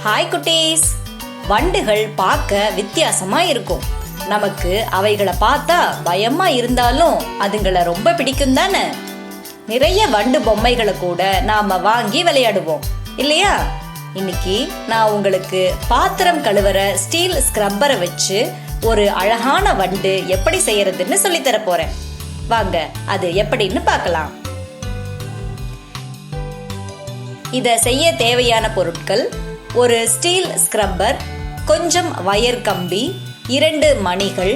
Hi குட்டீஸ். வண்டுகள் பார்க்க வித்தியாசமா இருக்கும். நமக்கு அவைகளை பார்த்தா பயமா இருந்தாலும் அதுங்களை ரொம்ப பிடிக்கும் தானே. நிறைய வண்டு பொம்மைகளை கூட நாம வாங்கி விளையாடுவோம் இல்லையா? இன்னைக்கு நான் உங்களுக்கு பாத்திரம் கழுவுற ஸ்டீல் ஸ்க்ரப்பரை வச்சு ஒரு அழகான வண்டு எப்படி செய்யறதுன்னு சொல்லித்தர போறேன். வாங்க அது எப்படின்னு பார்க்கலாம். இதை செய்ய தேவையான பொருட்கள்: ஒரு ஸ்டீல் ஸ்க்ரப்பர், கொஞ்சம் வயர் கம்பி, 2 மணிகள்,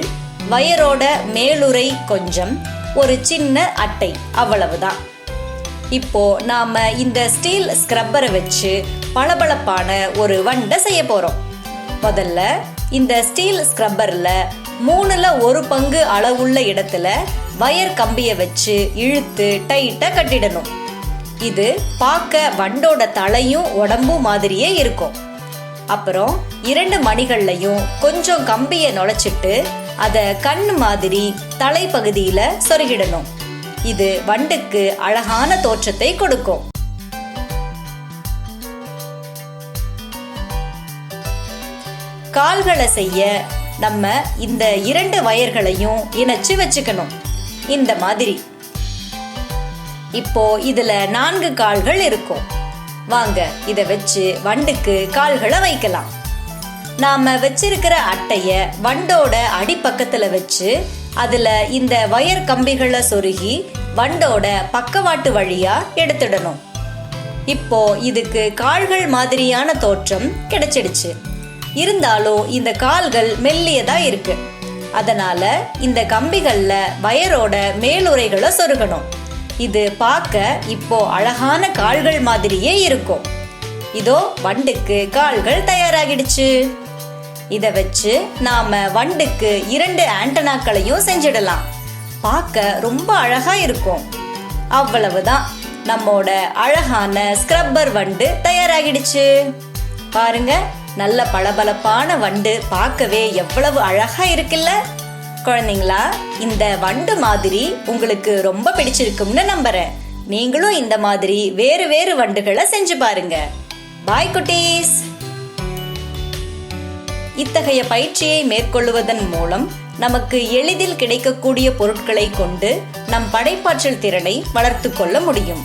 வயரோட மேலுறை கொஞ்சம், ஒரு சின்ன அட்டை, அவ்வளவுதான். இப்போ நாம இந்த ஸ்டீல் ஸ்க்ரப்பரை வச்சு பளபளப்பான ஒரு வண்டை செய்ய போறோம். முதல்ல இந்த ஸ்டீல் ஸ்க்ரப்பர்ல 1/3 பங்கு அளவுள்ள இடத்துல வயர் கம்பியை வச்சு இழுத்து டைட்டா கட்டிடணும். இது பார்க்க வண்டோட தலையும் உடம்பும் மாதிரியே இருக்கும். அப்புறம் 2 மணிகள்லையும் கொஞ்சம் கம்பியை நுழைச்சிட்டு அதை கண் மாதிரி தலைப்பகுதியில சொருகிடணும். இது வண்டுக்கு அழகான தோற்றத்தை கொடுக்கும். கால்களை செய்ய நம்ம இந்த 2 வயர்களையும் இணைச்சு வச்சுக்கணும். இந்த மாதிரி. இப்போ இதுல 4 கால்கள் இருக்கும். வாங்க இதை வச்சு வண்டுக்கு கால்களை வைக்கலாம். நாம வச்சிருக்கிற அட்டைய வண்டோட அடிப்பக்கத்துல வச்சு அதுல இந்த வயர் கம்பிகளை சொருகி வண்டோட பக்கவாட்டு வழியா எடுத்துடணும். இப்போ இதுக்கு கால்கள் மாதிரியான தோற்றம் கிடைச்சிடுச்சு. இருந்தாலும் இந்த கால்கள் மெல்லியதா இருக்கு. அதனால இந்த கம்பிகள்ல வயரோட மேலுறைகளை சொருகணும். இது பார்க்க இப்போ அழகான கால்கள் மாதிரியே இருக்கும். இதோ வண்டுக்கு கால்கள் தயாராகிடுச்சு. இதை வச்சு நாம வண்டுக்கு 2 ஆண்டனாக்களையும் செஞ்சிடலாம். பார்க்க ரொம்ப அழகா இருக்கும். அவ்வளவுதான், நம்மோட அழகான ஸ்க்ரப்பர் வண்டு தயாராகிடுச்சு. பாருங்க, நல்ல பளபளப்பான வண்டு பார்க்கவே எவ்வளவு அழகா இருக்குல்ல குழந்தைங்களா? இந்த வண்டு மாதிரி உங்களுக்கு ரொம்ப பிடிச்சிருக்கும்னு நம்புறேன். நீங்களும் இந்த மாதிரி வேறு வேறு வண்டுகளை செஞ்சு பாருங்க. பாய் குட்டீஸ். இத்தகைய பயிற்சியை மேற்கொள்வதன் மூலம் நமக்கு எளிதில் கிடைக்கக்கூடிய பொருட்களை கொண்டு நம் படைப்பாற்றல் திறனை வளர்த்து கொள்ள முடியும்.